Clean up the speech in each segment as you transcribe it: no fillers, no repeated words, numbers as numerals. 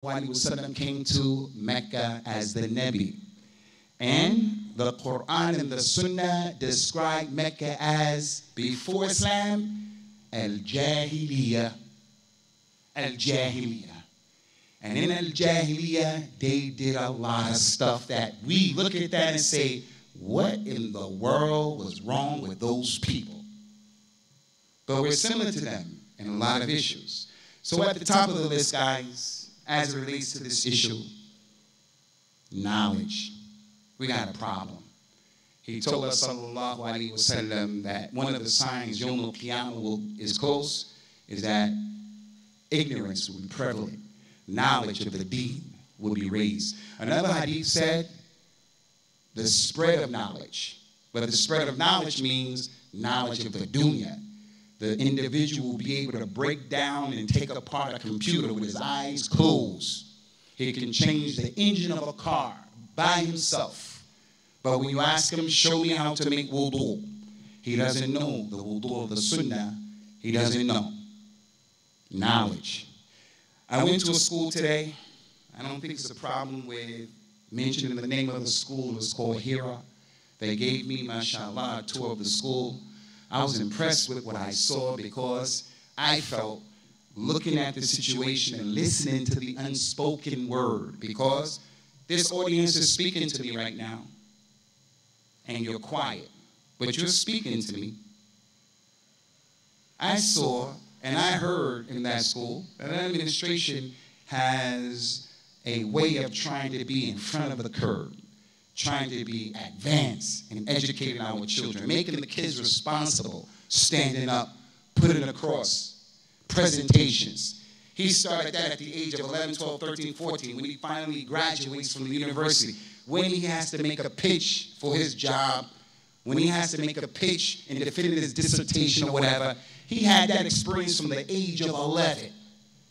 Wasallam came to Mecca as the Nabi. And the Quran and the Sunnah describe Mecca as, before Islam, Al-Jahiliyyah. Al-Jahiliyyah. And in Al-Jahiliyyah, they did a lot of stuff that we look at that and say, what in the world was wrong with those people? But we're similar to them in a lot of issues. So at the top of the list, guys, as it relates to this issue, knowledge. We got a problem. He told us, sallallahu alaihi wasallam, that one of the signs Yawm al-Qiyamah is close is that ignorance will be prevalent. Knowledge of the deen will be raised. Another hadith said, the spread of knowledge. But the spread of knowledge means knowledge of the dunya. The individual will be able to break down and take apart a computer with his eyes closed. He can change the engine of a car by himself. But when you ask him, show me how to make wudu, he doesn't know the wudu of the sunnah. He doesn't know. Knowledge. I went to a school today. I don't think it's a problem with mentioning the name of the school. It was called Hira. They gave me, mashallah, a tour of the school. I was impressed with what I saw because I felt, looking at the situation and listening to the unspoken word, because this audience is speaking to me right now, and you're quiet, but you're speaking to me. I saw and I heard in that school that administration has a way of trying to be in front of the curve, trying to be advanced in educating our children, making the kids responsible, standing up, putting across, presentations. He started that at the age of 11, 12, 13, 14, when he finally graduates from the university, when he has to make a pitch for his job, when he has to make a pitch in defending his dissertation or whatever. He had that experience from the age of 11.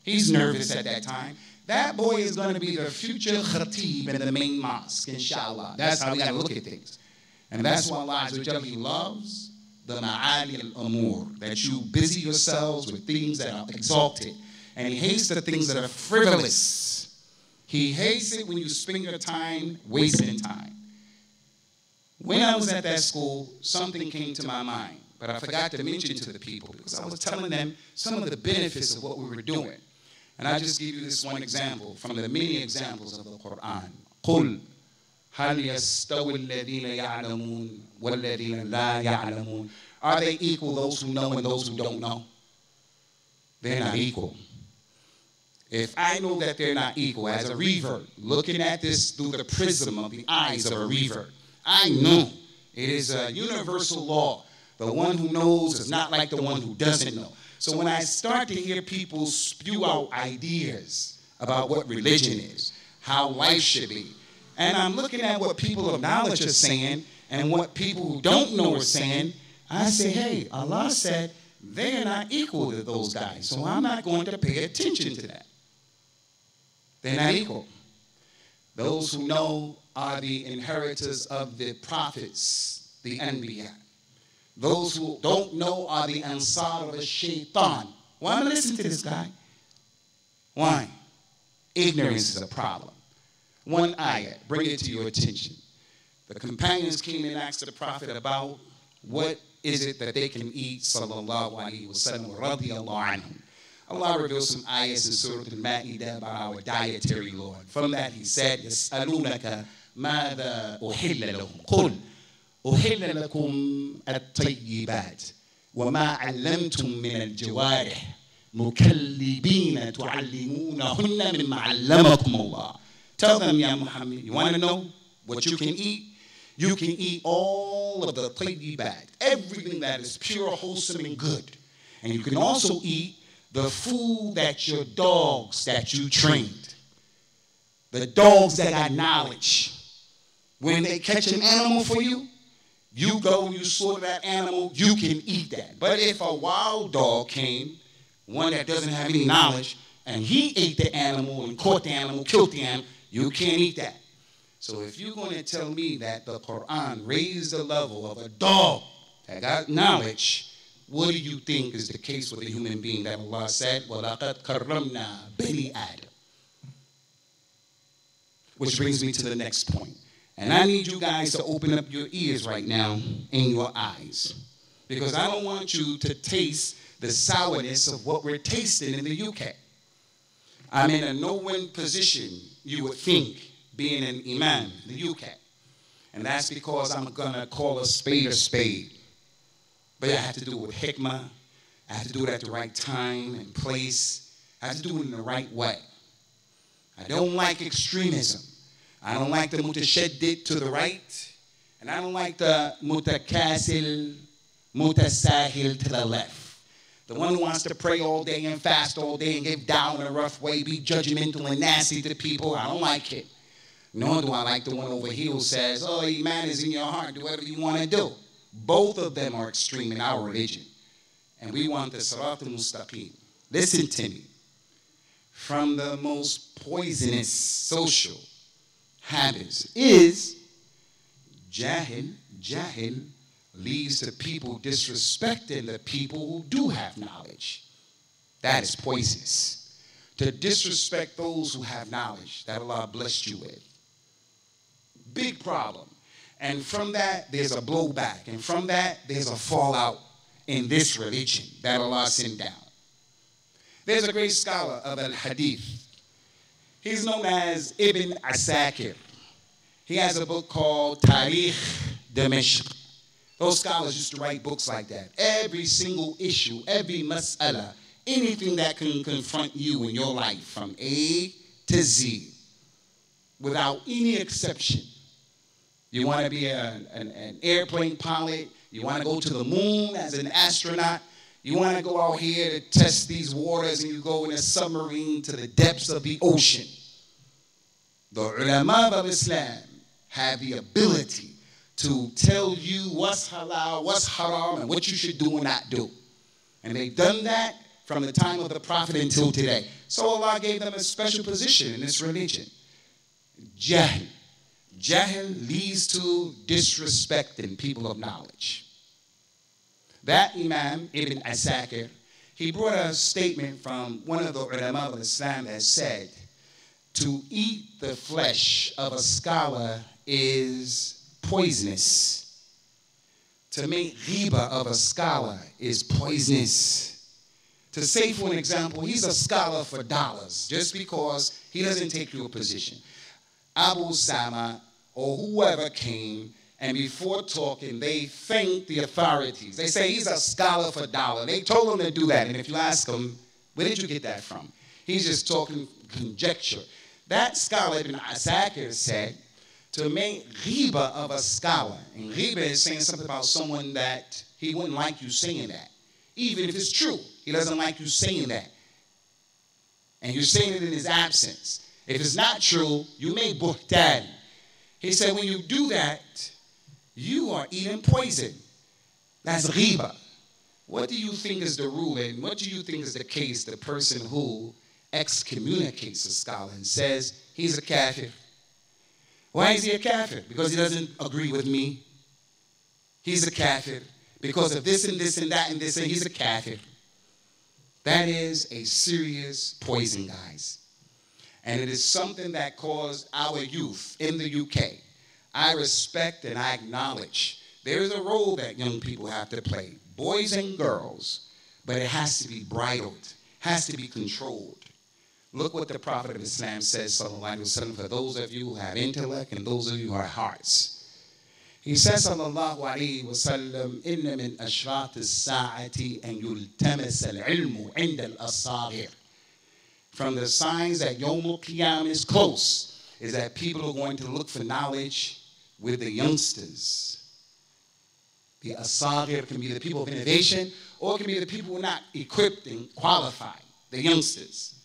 He's nervous at that time. That boy is going to be the future khatib in the main mosque, inshallah. That's how we got to look at things. And that's why Allah loves the ma'ali al-amur, that you busy yourselves with things that are exalted. And he hates the things that are frivolous. He hates it when you spend your time wasting time. When I was at that school, something came to my mind, but I forgot to mention to the people because I was telling them some of the benefits of what we were doing. And I just give you this one example from the many examples of the Quran. قُلْ هَلْ يَسْتَوِي الَّذِينَ يَعْلَمُونَ وَالَّذِينَ لَا يَعْلَمُونَ. Are they equal, those who know and those who don't know? They're not equal. If I know that they're not equal, as a revert, looking at this through the prism of the eyes of a revert, I know it is a universal law. The one who knows is not like the one who doesn't know. So when I start to hear people spew out ideas about what religion is, how life should be, and I'm looking at what people of knowledge are saying and what people who don't know are saying, I say, hey, Allah said they are not equal to those guys, so I'm not going to pay attention to that. They're not equal. Those who know are the inheritors of the prophets, the Anbiya. Those who don't know are the Ansar of the Shaitan. Why am I listening to this guy? Why? Ignorance is a problem. One ayah, bring it to your attention. The companions came and asked the Prophet about what is it that they can eat, sallallahu alaihi wasallam, radiyallahu anhum. Allah revealed some ayahs in Surah Al-Ma'idah about our dietary Lord. From that he said, يَسْأَلُونَكَ مَاذَا أُحِلَّ لَهُمْ قُلْ أُحِلَّ لَكُمْ الطَّيِّبَاتِ وَمَا عَلَّمْتُم مِّنَ الْجَوَارِحِ مُكَلِّبِينَ تُعَلِّمُونَهُنَّ مِمَّا عَلَّمَكُمُ اللَّهُ. Tell them, Ya Muhammad, you want to know what you can eat? You can eat all of the tayyibat, everything that is pure, wholesome, and good. And you can also eat the food that your dogs that you trained, the dogs that got knowledge. When they catch an animal for you, you go and you slaughter that animal, you can eat that. But if a wild dog came, one that doesn't have any knowledge, and he ate the animal and caught the animal, killed the animal, you can't eat that. So if you're going to tell me that the Quran raised the level of a dog that got knowledge, what do you think is the case with a human being that Allah said, وَلَقَدْ كَرَّمْنَا بَنِي آدَمَ? Which brings me to the next point. And I need you guys to open up your ears right now and your eyes. Because I don't want you to taste the sourness of what we're tasting in the UK. I'm in a no-win position, you would think, being an imam in the UK. And that's because I'm going to call a spade. But I have to do it with hikmah. I have to do it at the right time and place. I have to do it in the right way. I don't like extremism. I don't like the mutashaddid to the right. And I don't like the mutakasil, mutasahil to the left. The one who wants to pray all day and fast all day and give down in a rough way, be judgmental and nasty to people. I don't like it. Nor do I like the one over here who says, oh, Iman is in your heart. Do whatever you want to do. Both of them are extreme in our religion. And we want the Sirat al-Mustaqim. Listen to me. From the most poisonous social habits is jahil leads to people disrespecting the people who do have knowledge. That is poisonous. To disrespect those who have knowledge that Allah blessed you with. Big problem. And from that, there's a blowback. And from that, there's a fallout in this religion that Allah sent down. There's a great scholar of al-Hadith. He's known as Ibn Asakir. He has a book called Tarikh Dimashq. Those scholars used to write books like that. Every single issue, every mas'ala, anything that can confront you in your life from A to Z, without any exception. You want to be an airplane pilot. You want to go to the moon as an astronaut. You want to go out here to test these waters, and you go in a submarine to the depths of the ocean. The ulama of Islam have the ability to tell you what's halal, what's haram, and what you should do and not do. And they've done that from the time of the Prophet until today. So Allah gave them a special position in this religion. Jahl. Jahl leads to disrespecting people of knowledge. That Imam Ibn Asakir, he brought a statement from one of the ulama of Islam that said, to eat the flesh of a scholar is poisonous. To make ghibah of a scholar is poisonous. To say, for an example, he's a scholar for dollars just because he doesn't take your position. Abu Usamah or whoever came, and before talking, they thanked the authorities. They say he's a scholar for dollar. They told him to do that. And if you ask him, where did you get that from? He's just talking conjecture. That scholar, Ibn Asakir, said, to make ghibah of a scholar. And ghibah is saying something about someone that he wouldn't like you saying that. Even if it's true, he doesn't like you saying that. And you're saying it in his absence. If it's not true, you may buhtan. He said, when you do that, you are eating poison. That's ghibah. What do you think is the rule, and what do you think is the case, the person who excommunicates a scholar and says he's a kafir? Why is he a kafir? Because he doesn't agree with me. He's a kafir. Because of this and this and that and this, and he's a kafir. That is a serious poison, guys. And it is something that caused our youth in the UK. I respect and I acknowledge there is a role that young people have to play, boys and girls, but it has to be bridled, has to be controlled. Look what the Prophet of Islam says, sallallahu alaihi wasallam, for those of you who have intellect and those of you who have hearts. He says, sallallahu alaihi wasallam, inna min ashrat as-sa'ati an yultamas al-ilmu inda al-asagir. From the signs that Yawm al-Qiyam is close is that people are going to look for knowledge with the youngsters. The asagir can be the people of innovation, or it can be the people who are not equipped and qualified, the youngsters.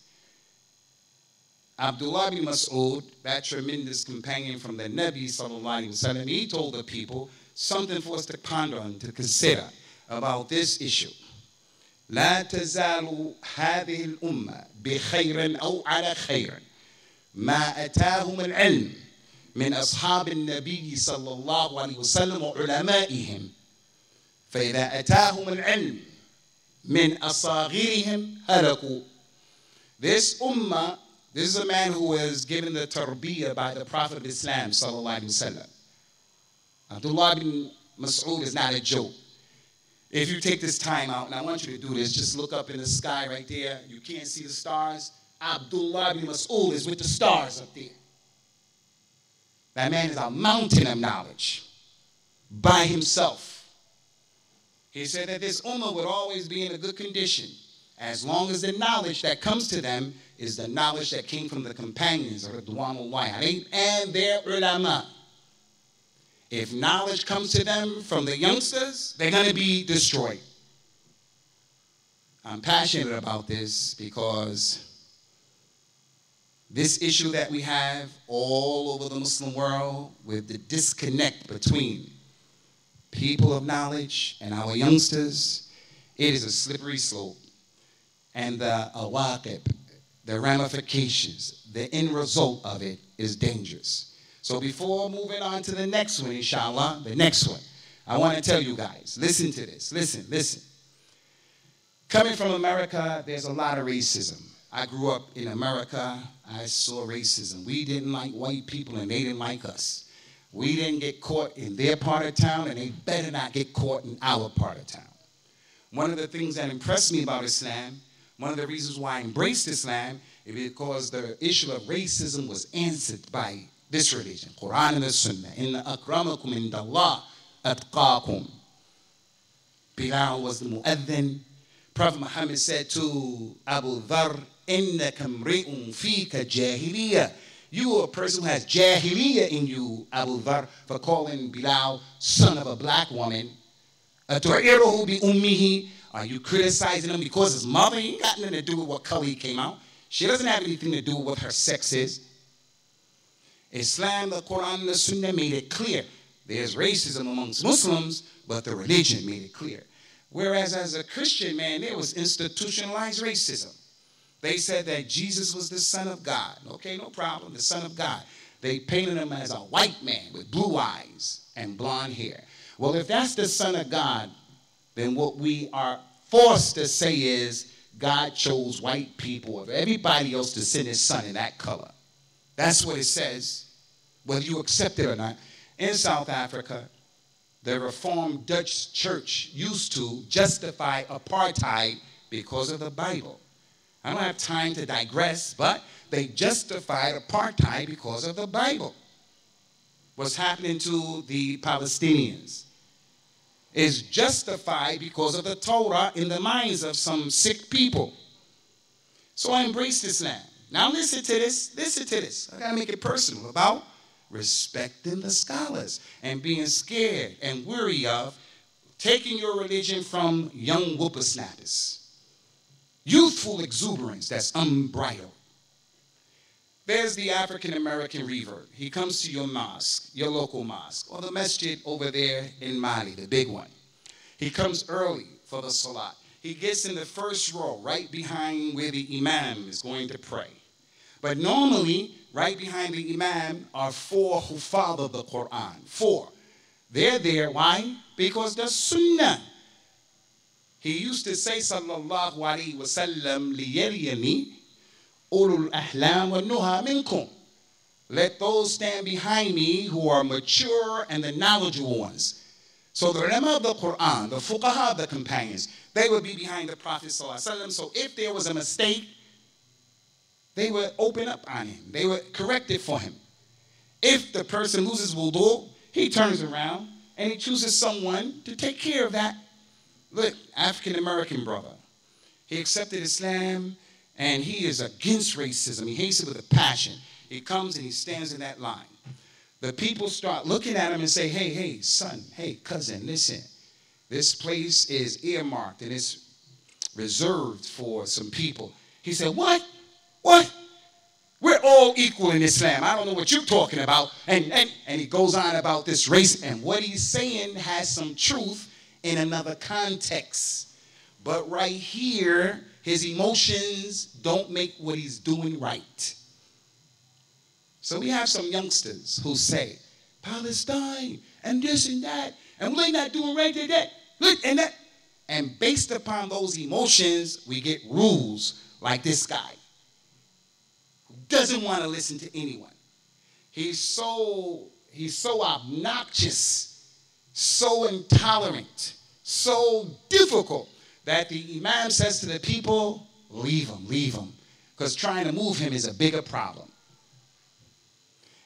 Abdullah bin Mas'ud, that tremendous companion from the Nabi sallallahu alaihi wasallam, he told the people something for us to ponder and to consider about this issue. لا تزال هذه الأمة بخير أو على خير ما أتاهم العلم من أصحاب النبي صلى الله عليه وسلم وعلمائهم فإذا أتاهم العلم من أصاغرهم هلكوا. This ummah This is a man who was given the tarbiyah by the Prophet of Islam, sallallahu alaihi wasallam. Abdullah bin Mas'ud is not a joke. If you take this time out, and I want you to do this, just look up in the sky right there. You can't see the stars. Abdullah bin Mas'ud is with the stars up there. That man is a mountain of knowledge by himself. He said that this ummah would always be in a good condition as long as the knowledge that comes to them is the knowledge that came from the companions of Ridwanullahi alayhim and their ulama. If knowledge comes to them from the youngsters, they're going to be destroyed. I'm passionate about this because this issue that we have all over the Muslim world with the disconnect between people of knowledge and our youngsters, it is a slippery slope. And the awaqib, the ramifications, the end result of it is dangerous. So before moving on to the next one, inshallah, the next one, I want to tell you guys, listen to this, listen. Coming from America, there's a lot of racism. I grew up in America, I saw racism. We didn't like white people and they didn't like us. We didn't get caught in their part of town and they better not get caught in our part of town. One of the things that impressed me about Islam, one of the reasons why I embraced Islam, is because the issue of racism was answered by this religion, Quran and the Sunnah. Inna akramakum indallah atqakum. Bilal was the mu'adhin. Prophet Muhammad said to Abu Dharr, innaka mri'un fika jahiliyyah. You are a person who has jahiliyyah in you, Abu Dharr, for calling Bilal son of a black woman. Atu'iruhu bi ummihi. Are you criticizing him because his mother? He ain't got nothing to do with what color he came out. She doesn't have anything to do with what her sex is. Islam, the Quran, and the Sunnah made it clear. There's racism amongst Muslims, but the religion made it clear. Whereas as a Christian, man, there was institutionalized racism. They said that Jesus was the Son of God. Okay, no problem, the Son of God. They painted him as a white man with blue eyes and blonde hair. Well, if that's the Son of God, then what we are forced to say is God chose white people of everybody else to send his son in that color. That's what it says, whether you accept it or not. In South Africa, the Reformed Dutch church used to justify apartheid because of the Bible. I don't have time to digress, but they justified apartheid because of the Bible. What's happening to the Palestinians is justified because of the Torah in the minds of some sick people. So I embraced Islam. Now listen to this. I gotta make it personal about respecting the scholars and being scared and weary of taking your religion from young whippersnappers. Youthful exuberance that's unbridled. There's the African-American revert. He comes to your mosque, your local mosque, or the masjid over there in Mali, the big one. He comes early for the salat. He gets in the first row, right behind where the imam is going to pray. But normally, right behind the imam are 4 huffaz of the Quran. 4. They're there, why? Because the sunnah. He used to say, sallallahu alayhi wa sallam, liyaliyani ulul ahlam wa nuha minkum. Let those stand behind me who are mature and the knowledgeable ones. So the ulama of the Quran, the fuqaha of the companions, they would be behind the Prophet sallallahu alaihi wasallam. So if there was a mistake, they would open up on him. They would correct it for him. If the person loses wudu, he turns around and he chooses someone to take care of that. Look, African-American brother. He accepted Islam and he is against racism. He hates it with a passion. He comes and he stands in that line. The people start looking at him and say, hey, son, hey, cousin, listen. This place is earmarked and it's reserved for some people. He said, what? What? We're all equal in Islam. I don't know what you're talking about. And he goes on about this race. And what he's saying has some truth in another context. But right here, his emotions don't make what he's doing right. So we have some youngsters who say, Palestine, and this and that, and we're not doing right to that, look, and that. And based upon those emotions, we get rules like this guy. doesn't want to listen to anyone. He's so obnoxious, so intolerant, so difficult that the imam says to the people, leave him, because trying to move him is a bigger problem.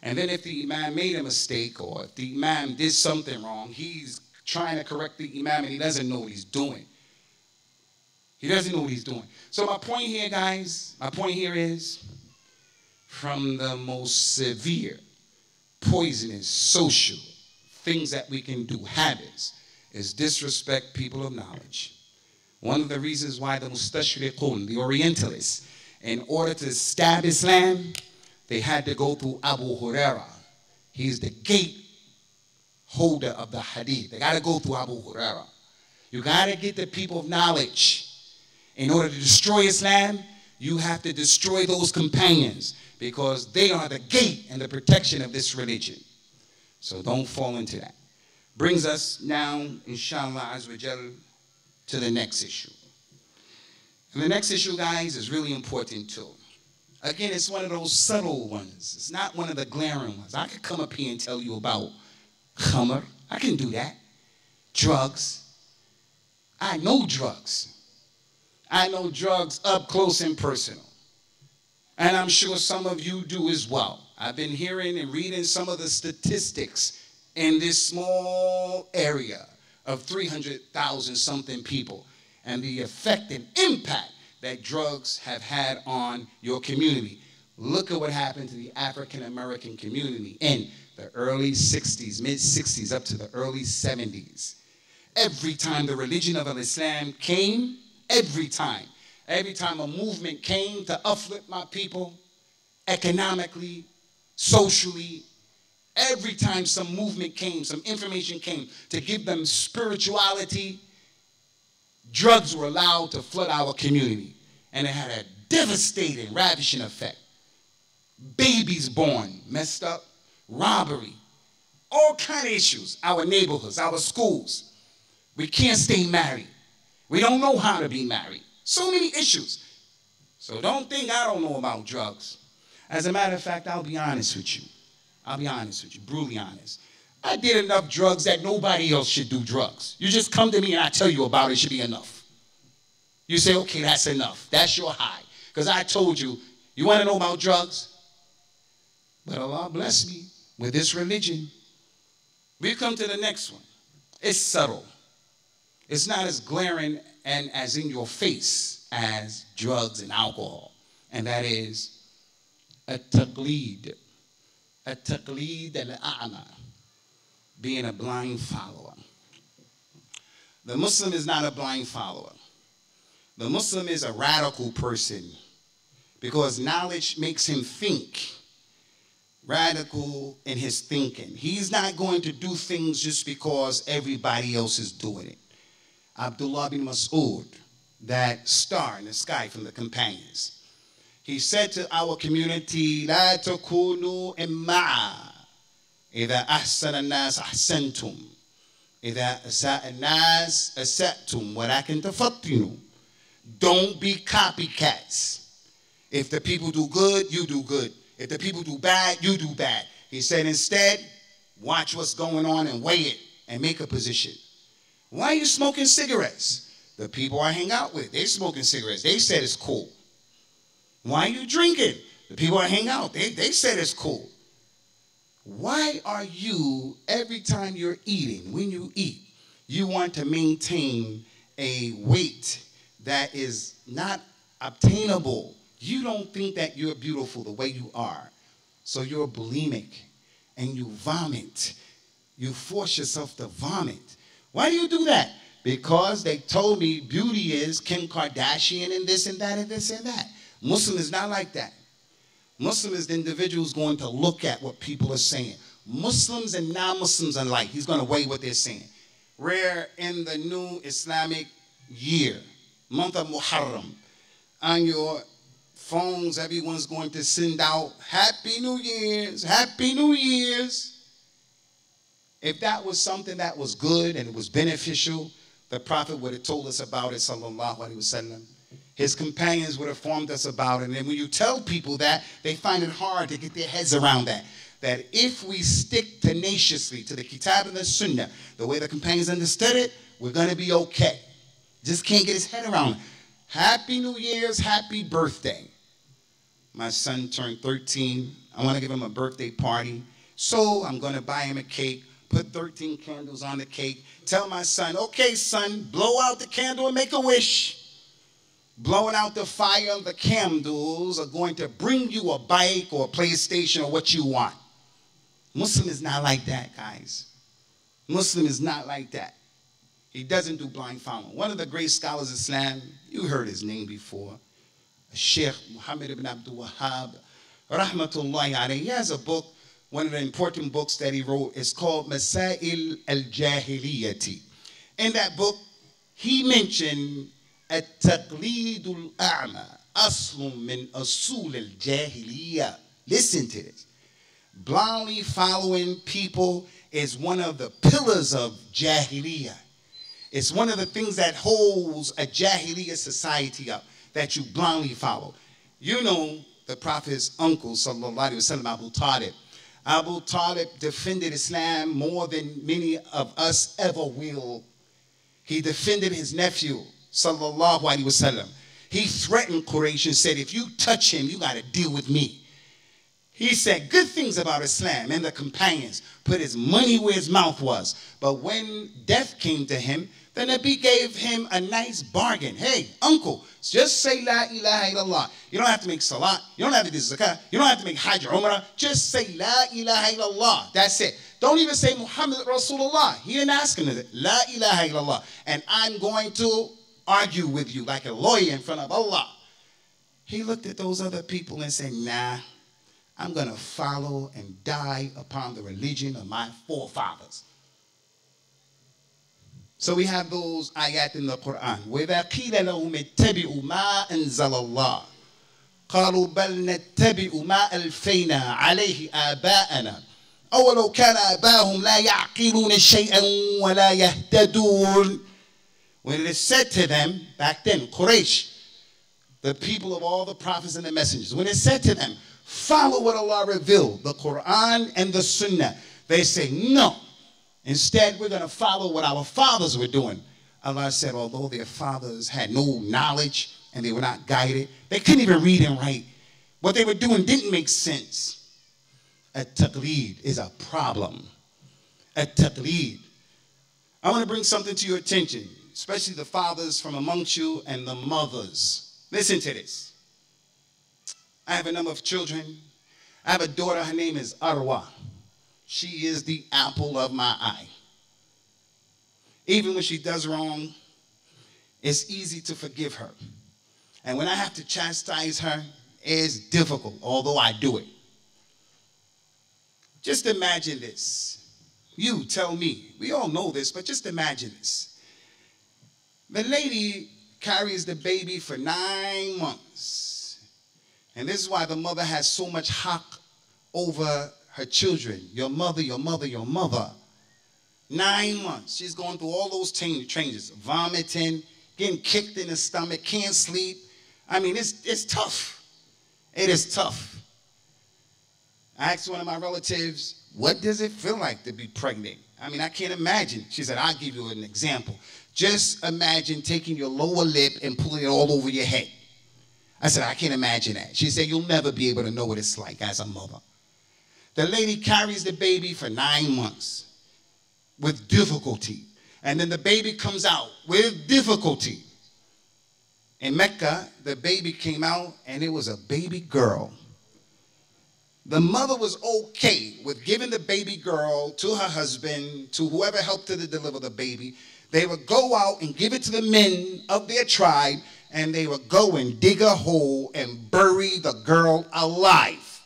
And then if the imam made a mistake or if the imam did something wrong, he's trying to correct the imam and he doesn't know what he's doing. He doesn't know what he's doing. So my point here, guys, is from the most severe, poisonous, social things that we can do, habits, is disrespect people of knowledge. One of the reasons why the mustashriqun, the Orientalists, in order to stab Islam, they had to go through Abu Huraira. He's the gate holder of the hadith. They got to go through Abu Huraira. You got to get the people of knowledge. In order to destroy Islam, you have to destroy those companions because they are the gate and the protection of this religion. So don't fall into that. Brings us now, inshallah azza wa jal, to the next issue. And the next issue, guys, is really important too. Again, it's one of those subtle ones. It's not one of the glaring ones. I could come up here and tell you about khamr. I can do that. Drugs. I know drugs. I know drugs up close and personal. And I'm sure some of you do as well. I've been hearing and reading some of the statistics in this small area of 300,000 something people and the effect and impact that drugs have had on your community. Look at what happened to the African American community in the early 60s, mid 60s up to the early 70s. Every time the religion of Islam came, every time a movement came to uplift my people economically, socially, every time some movement came, some information came to give them spirituality, drugs were allowed to flood our community. And it had a devastating, ravishing effect. Babies born, messed up, robbery, all kind of issues. Our neighborhoods, our schools. We can't stay married. We don't know how to be married. So many issues. So don't think I don't know about drugs. As a matter of fact, I'll be honest with you. Brutally honest. I did enough drugs that nobody else should do drugs. You just come to me and I tell you about it, it should be enough. You say, okay, that's enough. That's your high. Because I told you, you want to know about drugs? But Allah bless me with this religion. We come to the next one. It's subtle. It's not as glaring and as in your face as drugs and alcohol. And that is a taqleed. A taqleed al-a'ma. Being a blind follower. The Muslim is not a blind follower. The Muslim is a radical person because knowledge makes him think. Radical in his thinking. He's not going to do things just because everybody else is doing it. Abdullah bin Mas'ud, that star in the sky from the companions, he said to our community, لا تكونوا إمعا إذا أحسن الناس أحسنتم إذا أساء الناس أسأتم ولكن تفطنوا. Don't be copycats. If the people do good, you do good. If the people do bad, you do bad. He said instead, watch what's going on and weigh it and make a position. Why are you smoking cigarettes? The people I hang out with, they smoking cigarettes. They said it's cool. Why are you drinking? The people I hang out, they said it's cool. Why are you, every time you're eating, when you eat, you want to maintain a weight that is not obtainable? You don't think that you're beautiful the way you are. So you're bulimic and you vomit. You force yourself to vomit. Why do you do that? Because they told me beauty is Kim Kardashian and this and that and this and that. Muslim is not like that. Muslim is the individual who's going to look at what people are saying. Muslims and non-Muslims alike, he's going to weigh what they're saying. We're in the new Islamic year, month of Muharram. On your phones, everyone's going to send out Happy New Year's, Happy New Year's. If that was something that was good and it was beneficial, the Prophet would have told us about it, sallallahu alaihi wasallam. His companions would have informed us about it. And when you tell people that, they find it hard to get their heads around that. That if we stick tenaciously to the Kitab and the Sunnah, the way the companions understood it, we're going to be okay. Just can't get his head around it. Happy New Year's, happy birthday. My son turned 13. I want to give him a birthday party. So I'm going to buy him a cake, put 13 candles on the cake, tell my son, okay, son, blow out the candle and make a wish. Blowing out the fire of the candles are going to bring you a bike or a PlayStation or what you want. Muslim is not like that, guys. Muslim is not like that. He doesn't do blind following. One of the great scholars of Islam, you heard his name before, Sheikh Muhammad ibn Abdul Wahhab, rahmatullahi alayhi. He has a book, one of the important books that he wrote is called Masail al-Jahiliyyati. In that book, he mentioned التقليد الأعمى أصل من أصول الجاهلية. Listen to this. Blindly following people is one of the pillars of Jahiliyyah. It's one of the things that holds a Jahiliyyah society up, that you blindly follow. You know the Prophet's uncle, sallallahu alaihi wasallam, Abu Talib. Abu Talib defended Islam more than many of us ever will. He defended his nephew, sallallahu alaihi wasallam. He threatened Quraysh and said, if you touch him, you got to deal with me. He said good things about Islam and the companions, put his money where his mouth was. But when death came to him, the Nabi gave him a nice bargain. Hey, uncle, just say La ilaha illallah. You don't have to make salat. You don't have to do zakah. You don't have to make hajj or umrah. Just say La ilaha illallah. That's it. Don't even say Muhammad Rasulullah. He didn't ask him to say La ilaha illallah. And I'm going to argue with you like a lawyer in front of Allah. He looked at those other people and said, nah, I'm going to follow and die upon the religion of my forefathers. So we have those ayat in the Quran. وَإِذَا قِيلَ لَهُمْ اتَّبِعُوا مَا أَنزَلَ اللَّهُ قَالُوا بَلْ نَتَّبِعُ مَا أَلْفَيْنَا عَلَيْهِ آبَاءَنَا أَوَلَوْ كَانَ آبَاؤُهُمْ لَا يَعْقِلُونَ شَيْئًا وَلَا يَهْتَدُونَ. When it is said to them, back then, Quraysh, the people of all the prophets and the messengers, when it said to them, follow what Allah revealed, the Quran and the Sunnah, they say, no. Instead, we're going to follow what our fathers were doing. Allah said, although their fathers had no knowledge and they were not guided, they couldn't even read and write. What they were doing didn't make sense. A taqleed is a problem. A taqleed. I want to bring something to your attention, especially the fathers from amongst you and the mothers. Listen to this. I have a number of children. I have a daughter. Her name is Arwa. She is the apple of my eye. Even when she does wrong, it's easy to forgive her. And when I have to chastise her, it's difficult, although I do it. Just imagine this. You tell me. We all know this, but just imagine this. The lady carries the baby for 9 months. And this is why the mother has so much haqq over her children. Your mother, your mother, your mother. 9 months. She's going through all those changes. Vomiting, getting kicked in the stomach, can't sleep. I mean, it's tough. It is tough. I asked one of my relatives, what does it feel like to be pregnant? I mean, I can't imagine. She said, I'll give you an example. Just imagine taking your lower lip and pulling it all over your head. I said, I can't imagine that. She said, you'll never be able to know what it's like as a mother. The lady carries the baby for 9 months with difficulty. And then the baby comes out with difficulty. In Mecca, the baby came out and it was a baby girl. The mother was okay with giving the baby girl to her husband, to whoever helped her to deliver the baby. They would go out and give it to the men of their tribe, and they would go and dig a hole and bury the girl alive.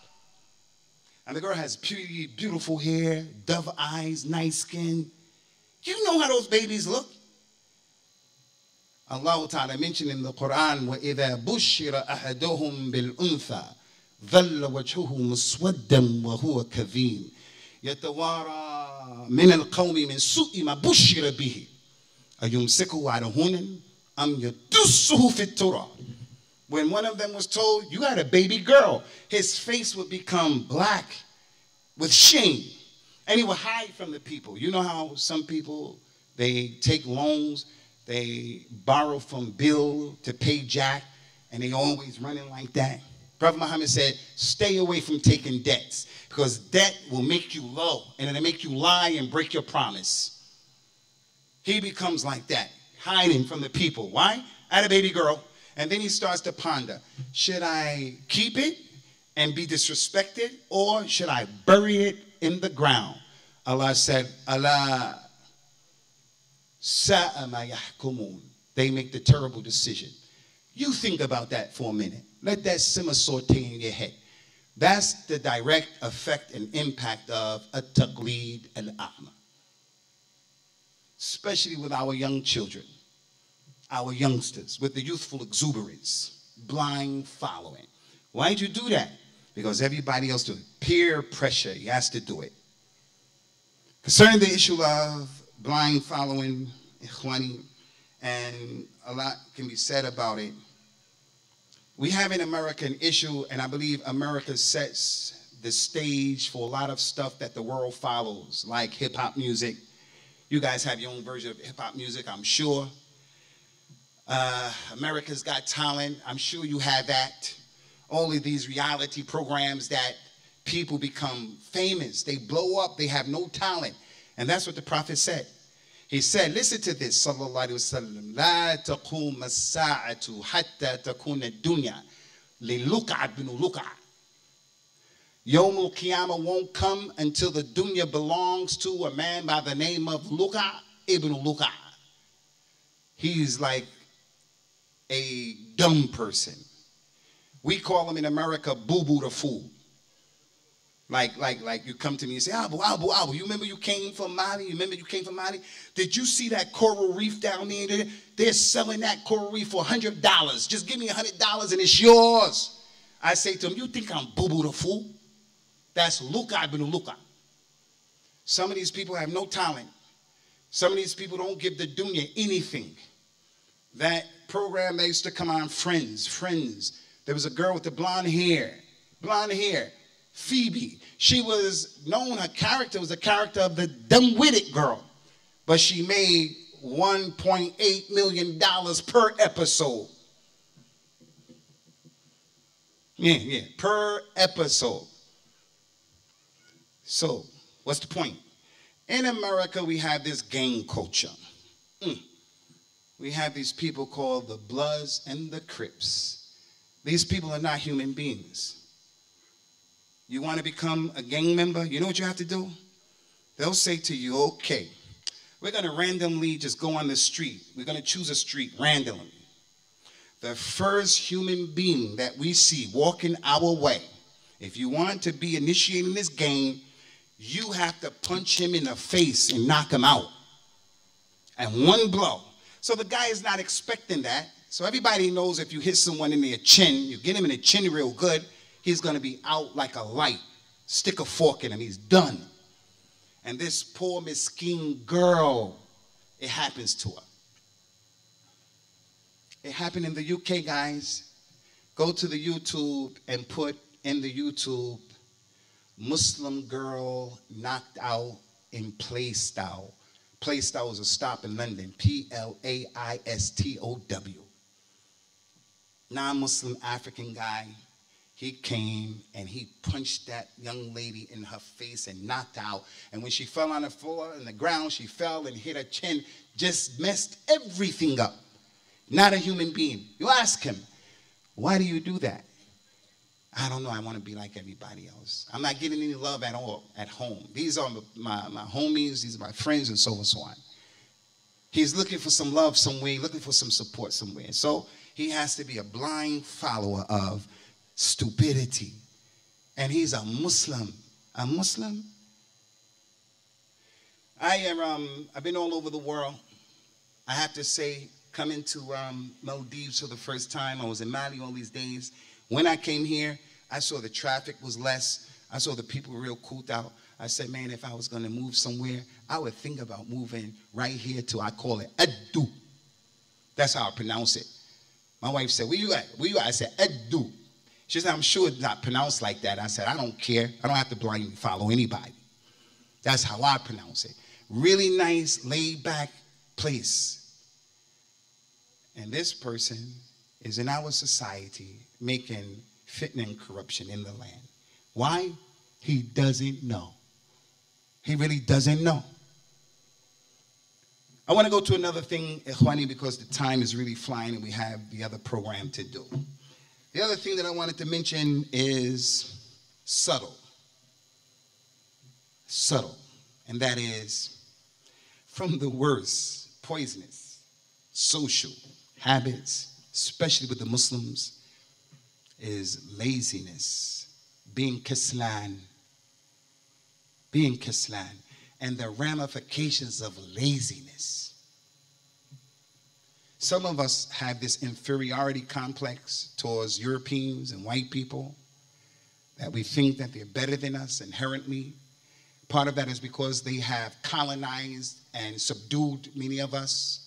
And the girl has pretty, beautiful hair, dove eyes, nice skin. You know how those babies look. Allah Ta'ala mentioned in the Quran, وَإِذَا بُشِّرَ أَحَدُهُمْ بِالْأُنثَى ظَلَّ وَجْهُهُ مُسْوَدًّا وَهُوَ كَظِيمٌ يَتَوَارَى مِنَ الْقَوْمِ مِنْ سُوءِ مَا بُشِّرَ بِهِ أَيُمْسِكُهُ عَلَى هُنٍ أَمْ يَدُسُّهُ فِي التُّرَابِ When one of them was told, you had a baby girl, his face would become black with shame. And he would hide from the people. You know how some people, they take loans, they borrow from Bill to pay Jack, and they always running like that. Prophet Muhammad said, stay away from taking debts, because debt will make you low, and it'll make you lie and break your promise. He becomes like that, hiding from the people. Why? I had a baby girl. And then he starts to ponder, should I keep it and be disrespected, or should I bury it in the ground? Allah said, Allah sa'a ma yahkumun. They make the terrible decision. You think about that for a minute. Let that simmer saute in your head. That's the direct effect and impact of a taqleed al-a'ma. Especially with our young children, our youngsters, with the youthful exuberance, blind following. Why'd you do that? Because everybody else do it. Peer pressure, he has to do it. Concerning the issue of blind following, ikhwani, and a lot can be said about it. We have in America an issue, and I believe America sets the stage for a lot of stuff that the world follows, like hip-hop music. You guys have your own version of hip-hop music, I'm sure. America's Got Talent, I'm sure you have that. All of these reality programs that people become famous, they blow up, they have no talent. And that's what the Prophet said. He said, listen to this, sallallahu alayhi wa sallam, La taqum as-sa'atu hatta takuna dunya li luka' bin luka'. Yawmul Qiyamah won't come until the dunya belongs to a man by the name of Luka' ibn Luka'. He's like a dumb person. We call him in America boo-boo the fool. Like you come to me and say, Abu, you remember you came from Mali? You remember you came from Mali? Did you see that coral reef down there? They're selling that coral reef for $100. Just give me $100 and it's yours. I say to him, you think I'm boo-boo the fool? That's Luka ibn Luka. Some of these people have no talent. Some of these people don't give the dunya anything. That program that used to come on, Friends. There was a girl with the blonde hair, Phoebe. She was known, her character was the character of the dumb-witted girl. But she made $1.8 million per episode. Yeah, per episode. So, what's the point? In America, we have this gang culture. We have these people called the Bloods and the Crips. These people are not human beings. You want to become a gang member? You know what you have to do? They'll say to you, okay, we're going to randomly just go on the street. We're going to choose a street randomly. The first human being that we see walking our way, if you want to be initiating this game, you have to punch him in the face and knock him out. And one blow. So the guy is not expecting that. So everybody knows if you hit someone in their chin, you get him in the chin real good, he's going to be out like a light. Stick a fork in him, he's done. And this poor mesquite girl, it happens to her. It happened in the UK, guys. Go to the YouTube and put in the YouTube, Muslim girl knocked out in Plaistow. Plaistow is a stop in London, Plaistow. Non-Muslim African guy. He came and he punched that young lady in her face and knocked out. And when she fell on the floor, on the ground, she fell and hit her chin, just messed everything up. Not a human being. You ask him, why do you do that? I don't know, I want to be like everybody else. I'm not getting any love at all at home. These are my homies, these are my friends, and so on. He's looking for some love somewhere, looking for some support somewhere. So he has to be a blind follower of stupidity. And he's a Muslim. A Muslim? I've been all over the world. I have to say, coming to Maldives for the first time, I was in Mali all these days. When I came here, I saw the traffic was less. I saw the people real cooled out. I said, man, if I was going to move somewhere, I would think about moving right here to, I call it Addu. That's how I pronounce it. My wife said, where you at? Where you at? I said, Addu. She said, I'm sure it's not pronounced like that. I said, I don't care. I don't have to blindly follow anybody. That's how I pronounce it. Really nice, laid-back place. And this person is in our society making fitna and corruption in the land. Why? He doesn't know. He really doesn't know. I want to go to another thing, Ikhwani, because the time is really flying and we have the other program to do. The other thing that I wanted to mention is subtle. Subtle. And that is from the worst, poisonous, social habits, especially with the Muslims, is laziness, being kaslan, and the ramifications of laziness. Some of us have this inferiority complex towards Europeans and white people, that we think that they're better than us inherently. Part of that is because they have colonized and subdued many of us.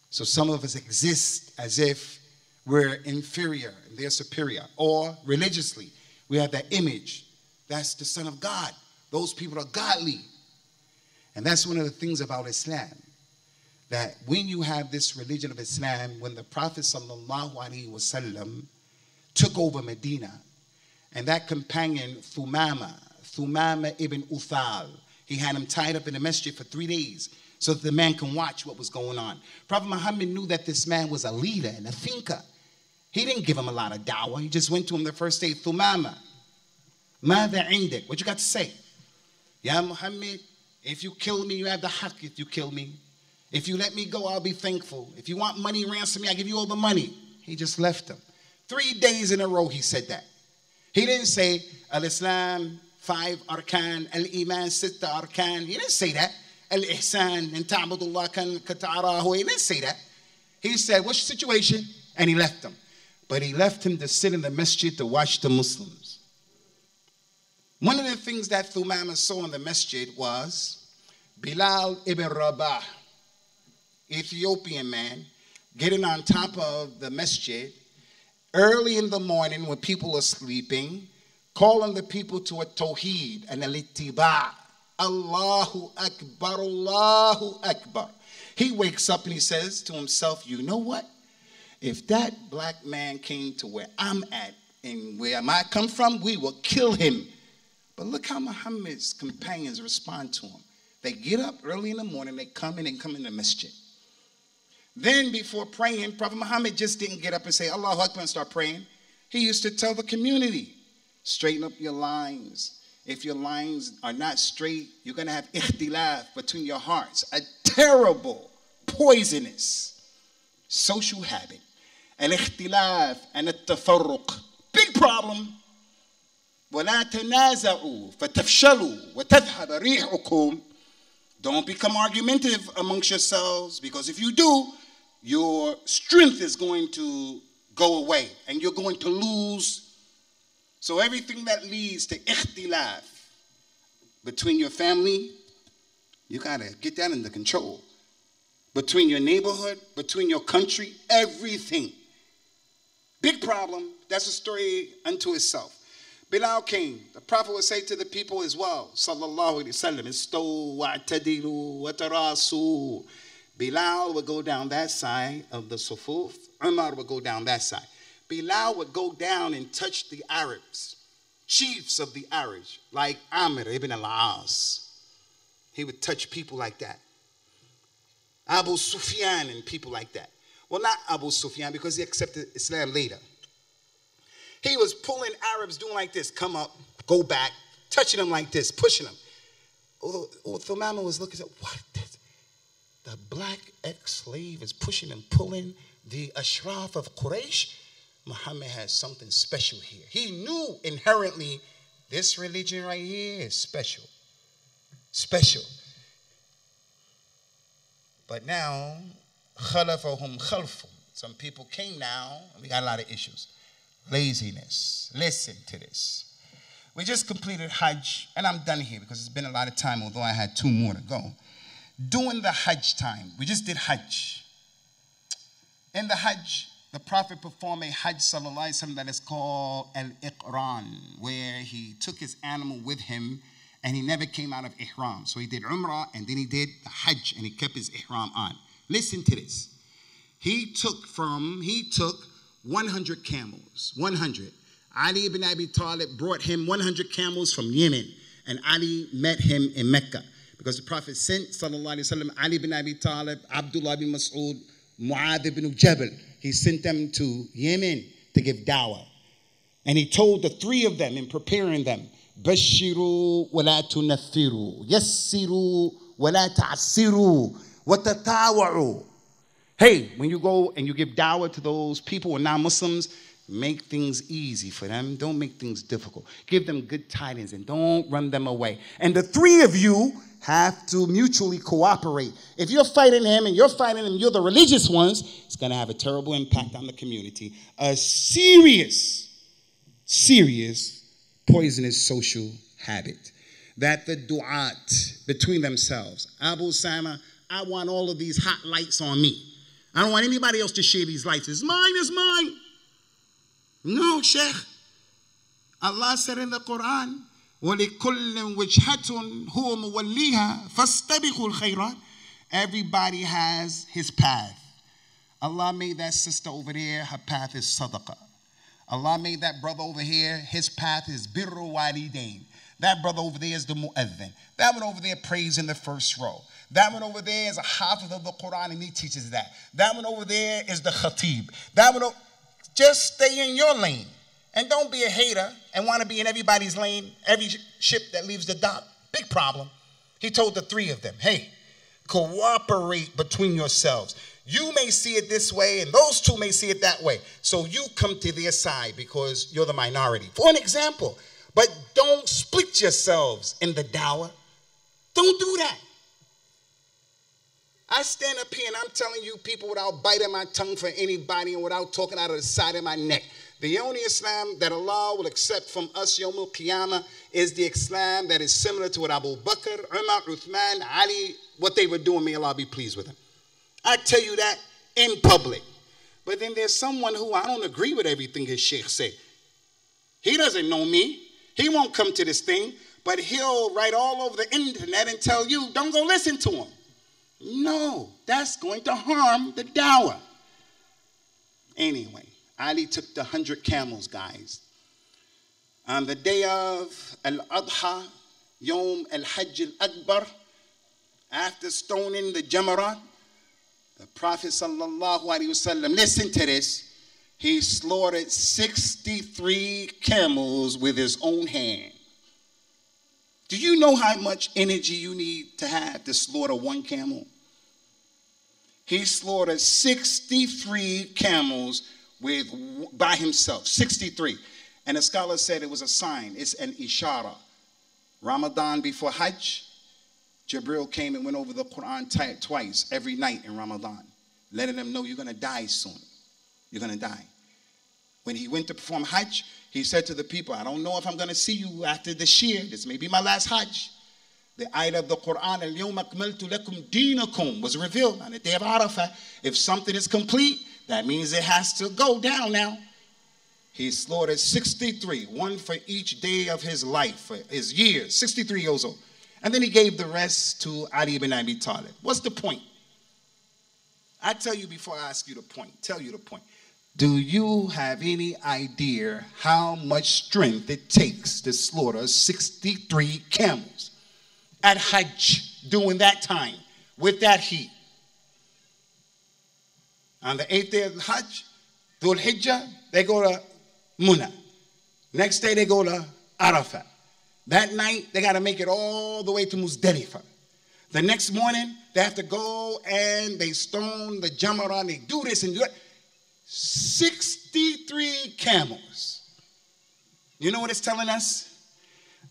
So some of us exist as if we're inferior and they're superior. Or religiously, we have that image. That's the Son of God. Those people are godly. And that's one of the things about Islam, that when you have this religion of Islam, when the Prophet ﷺ took over Medina, and that companion, Thumama ibn Uthal, he had him tied up in the masjid for 3 days so that the man can watch what was going on. Prophet Muhammad knew that this man was a leader and a thinker. He didn't give him a lot of dawah. He just went to him the first day, Thumama, Mada indik, what you got to say? Ya Muhammad, if you kill me, you have the haqq if you kill me. If you let me go, I'll be thankful. If you want money, ransom me, I'll give you all the money. He just left him. 3 days in a row he said that. He didn't say, Al-Islam, 5 arkan, Al-Iman, 6 arkan. He didn't say that. Al-Ihsan, and ta'budullah kata'arahu. He didn't say that. He said, what's your situation? And he left him. But he left him to sit in the masjid to watch the Muslims. One of the things that Thumama saw in the masjid was Bilal ibn Rabah, Ethiopian man, getting on top of the masjid early in the morning when people are sleeping, calling the people to a tawheed and a littiba. Allahu Akbar, Allahu Akbar. He wakes up and he says to himself, you know what? If that black man came to where I'm at and where I come from, we will kill him. But look how Muhammad's companions respond to him. They get up early in the morning, they come in the masjid. Then before praying, Prophet Muhammad just didn't get up and say, Allahu Akbar, and start praying. He used to tell the community, straighten up your lines. If your lines are not straight, you're going to have ikhtilaf between your hearts. A terrible, poisonous social habit. Al-ikhtilaf and al-tafarruq. Big problem. وَلَا تَنَازَعُوا فَتَفْشَلُوا وَتَذْهَبَ رِيحُكُمْ. Don't become argumentative amongst yourselves, because if you do, your strength is going to go away and you're going to lose. So everything that leads to ikhtilaf between your family, you got to get that under control. Between your neighborhood, between your country, everything. Big problem. That's a story unto itself. Bilal came. The Prophet would say to the people as well, sallallahu alayhi wa sallam, istaw wa'tadilu wa tarasu. Bilal would go down that side of the sufuf. Umar would go down that side. Bilal would go down and touch the Arabs, chiefs of the Arabs, like Amr ibn al-As. He would touch people like that. Abu Sufyan and people like that. Well, not Abu Sufyan, because he accepted Islam later. He was pulling Arabs, doing like this, come up, go back, touching them like this, pushing them. Thumama was looking at, what? The black ex-slave is pushing and pulling the Ashraf of Quraysh? Muhammad has something special here. He knew inherently this religion right here is special. Special. But now, khalafahum khalfum. Some people came now, and we got a lot of issues. Laziness. Listen to this. We just completed Hajj, and I'm done here because it's been a lot of time, although I had 2 more to go. During the Hajj time, we just did Hajj. In the Hajj, the Prophet performed a Hajj sallallahu alaihi wasallam that is called al-Iqran, where he took his animal with him and he never came out of Ihram. So he did Umrah and then he did the Hajj and he kept his Ihram on. Listen to this. He took 100 camels, 100. Ali ibn Abi Talib brought him 100 camels from Yemen, and Ali met him in Mecca. Because the Prophet sent, sallallahu alaihi wasallam, Ali ibn Abi Talib, Abdullah ibn Mas'ud, Mu'adh ibn Jabal. He sent them to Yemen to give dawah. And he told the three of them in preparing them, Bashiru wa la tunathiru, Yassiru wa la ta'asiru, wa tatawa'u. Hey, when you go and you give dawah to those people who are non-Muslims, make things easy for them. Don't make things difficult. Give them good tidings and don't run them away. And the three of you have to mutually cooperate. If you're fighting him and you're fighting him, you're the religious ones, it's going to have a terrible impact on the community. A serious poisonous social habit that the du'at between themselves. Abu Usamah, I want all of these hot lights on me. I don't want anybody else to share these lights. It's mine, it's mine. No, Sheikh. Allah said in the Quran, وَلِكُلٍّ وِجْهَةٌ هُوَ مُوَلِّيهَا فَاسْتَبِقُوا الْخَيْرَاتِ. Everybody has his path. Allah made that sister over there, her path is sadaqah. Allah made that brother over here, his path is birru walidain. That brother over there is the mu'adhin. That one over there prays in the first row. That one over there is a hafiz of the Quran and he teaches that. That one over there is the khatib. Just stay in your lane. And don't be a hater and want to be in everybody's lane, every ship that leaves the dock. Big problem. He told the three of them, hey, cooperate between yourselves. You may see it this way and those two may see it that way. So you come to their side because you're the minority. For an example. But don't split yourselves in the dawah. Don't do that. I stand up here and I'm telling you people without biting my tongue for anybody and without talking out of the side of my neck. The only Islam that Allah will accept from us Yawm al-Qiyamah is the Islam that is similar to what Abu Bakr, Umar, Uthman, Ali, what they were doing. May Allah be pleased with them. I tell you that in public. But then there's someone who I don't agree with everything his sheikh say. He doesn't know me. He won't come to this thing. But he'll write all over the internet and tell you, don't go listen to him. No, that's going to harm the dawah. Anyway, Ali took the 100 camels, guys. On the day of Al-Adha, Yom Al-Hajj Al-Akbar, after stoning the Jamarat, the Prophet sallallahu alaihi wasallam, listen to this, he slaughtered 63 camels with his own hand. Do you know how much energy you need to have to slaughter one camel? He slaughtered 63 camels by himself, 63. And the scholar said it was a sign. It's an ishara. Ramadan before Hajj, Jibril came and went over the Quran twice every night in Ramadan, letting them know you're going to die soon. You're going to die. When he went to perform Hajj, he said to the people, I don't know if I'm going to see you after this year. This may be my last Hajj. The ayah of the Quran, Al-Yawma akmaltu lakum dinakum, was revealed on the day of Arafah. If something is complete, that means it has to go down now. He slaughtered 63, one for each day of his life, for his years, 63 years old. And then he gave the rest to Ali ibn Abi Talib. What's the point? I tell you before I ask you the point, tell you the point. Do you have any idea how much strength it takes to slaughter 63 camels at Hajj during that time with that heat? On the 8th day of Hajj, Dhul Hijjah, they go to Muna. Next day they go to Arafat. That night they got to make it all the way to Muzdalifah. The next morning they have to go and they stone the Jamara and they do this and do that. 63 camels. You know what it's telling us?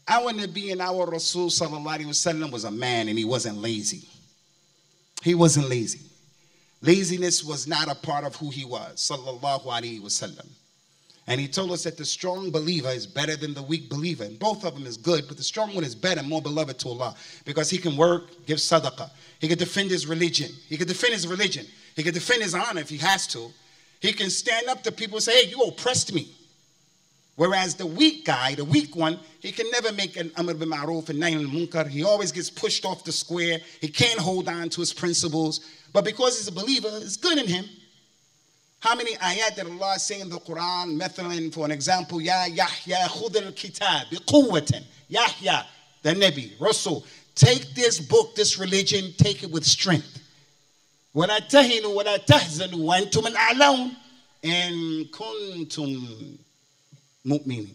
Our Nabi and our Rasul sallallahu alaihi wasallam was a man and he wasn't lazy. He wasn't lazy. Laziness was not a part of who he was, sallallahu alaihi wasallam. And he told us that the strong believer is better than the weak believer. And both of them is good, but the strong one is better, more beloved to Allah. Because he can work, give sadaqah. He can defend his religion. He can defend his religion. He can defend his honor if he has to. He can stand up to people and say, hey, you oppressed me. Whereas the weak guy, the weak one, he can never make an amr bil ma'roof and nahy anil munkar. He always gets pushed off the square. He can't hold on to his principles. But because he's a believer, it's good in him. How many ayat did Allah say in the Quran? Mathalan, for an example, Ya Yahya khud al-kitab biquwwatan. Yahya, the Nabi, Rasul, take this book, this religion, take it with strength. وَلَا تَهِنُوا وَلَا تَحْزَنُوا وَأَنْتُمُ الْأَعْلَوْنَ إِن كُنتُمْ mu'minin.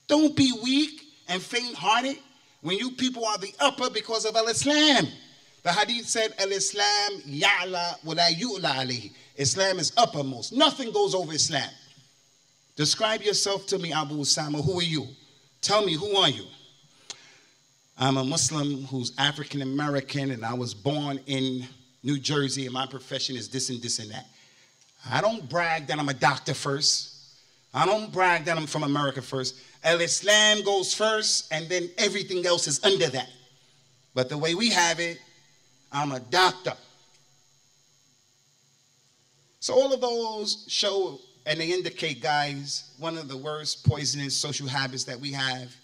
Don't be weak and faint-hearted when you people are the upper because of al-Islam. The hadith said, al-Islam ya'la wa la yu'la alayhi. Islam is uppermost. Nothing goes over Islam. Describe yourself to me, Abu Usamah. Who are you? Tell me, who are you? I'm a Muslim who's African American, and I was born in New Jersey, and my profession is this and this and that. I don't brag that I'm a doctor first. I don't brag that I'm from America first. Al-Islam goes first, and then everything else is under that. But the way we have it, I'm a doctor. So all of those show, and they indicate, guys, one of the worst poisonous social habits that we have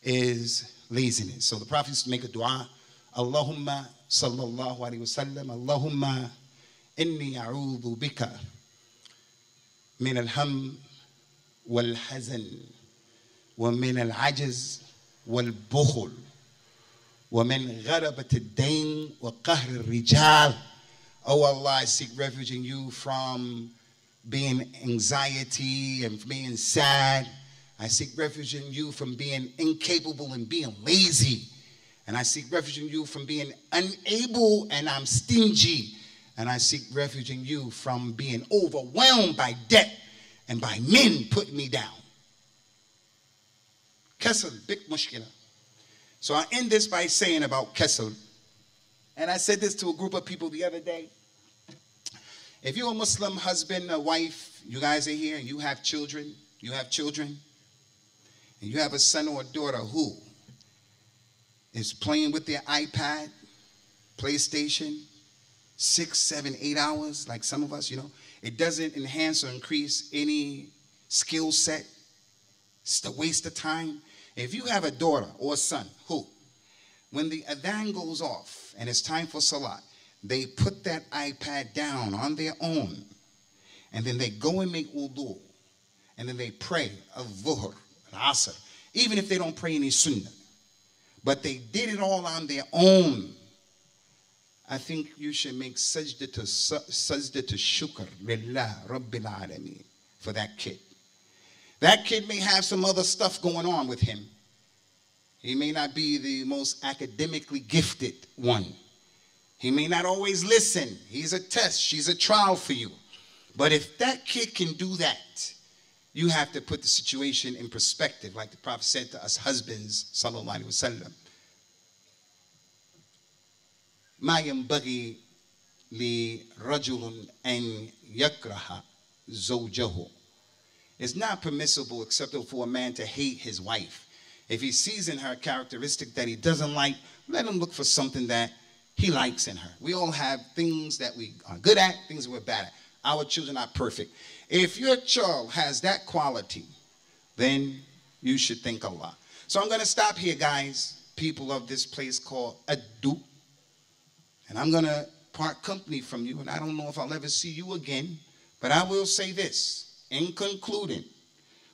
is laziness. So the Prophet used to make a dua, Allahumma sallallahu alayhi wa sallam, Allahumma inni a'udhu bika min al-ham wal-hazan wa min al-ajaz wal-bukhul wa min gharabat al-dain wa qahr al-rijal. Oh Allah, I seek refuge in you from being anxiety and being sad. I seek refuge in you from being incapable and being lazy. And I seek refuge in you from being unable and I'm stingy. And I seek refuge in you from being overwhelmed by debt and by men putting me down. Kesel, big mushkila. So I end this by saying about Kesel. And I said this to a group of people the other day. If you're a Muslim husband, a wife, you guys are here and you have children, and you have a son or a daughter who is playing with their iPad, PlayStation, 6, 7, 8 hours, like some of us, it doesn't enhance or increase any skill set. It's a waste of time. If you have a daughter or a son who, when the adhan goes off and it's time for salat, they put that iPad down on their own, and then they go and make wudu, and then they pray al-dhuhr, al-asr, even if they don't pray any sunnah. But they did it all on their own. I think you should make sajda to shukr lillah rabbil alameen for that kid. That kid may have some other stuff going on with him. He may not be the most academically gifted one. He may not always listen. He's a test. She's a trial for you. But if that kid can do that, you have to put the situation in perspective, like the Prophet said to us husbands, sallallahu alaihi wasallam. Ma yanbaghi li rajulun an yakraha zawjahu. It's not permissible, acceptable for a man to hate his wife. If he sees in her a characteristic that he doesn't like, let him look for something that he likes in her. We all have things that we are good at, things that we're bad at. Our children are perfect. If your child has that quality, then you should thank Allah. So I'm going to stop here, guys, people of this place called Addu. And I'm going to part company from you, and I don't know if I'll ever see you again, but I will say this, in concluding,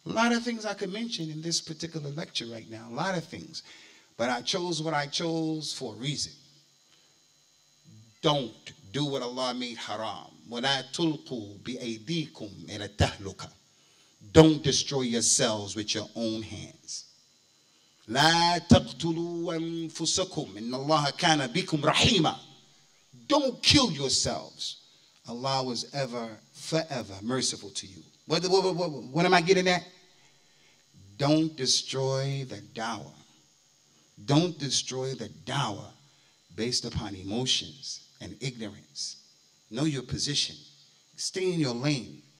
a lot of things I could mention in this particular lecture right now, a lot of things, but I chose what I chose for a reason. Don't do what Allah made haram. وَلَا تُلْقُوا بِأَيْدِيكُمْ إِلَى التَّهْلُكَةِ. Don't destroy yourselves with your own hands. لَا تَقْتُلُوا أَنفُسَكُمْ إِنَّ اللَّهَ كَانَ بِكُمْ رَحِيمًا. Don't kill yourselves. Allah was ever, forever merciful to you. What am I getting at? Don't destroy the dawah. Don't destroy the dawah based upon emotions and ignorance. Know your position. Stay in your lane.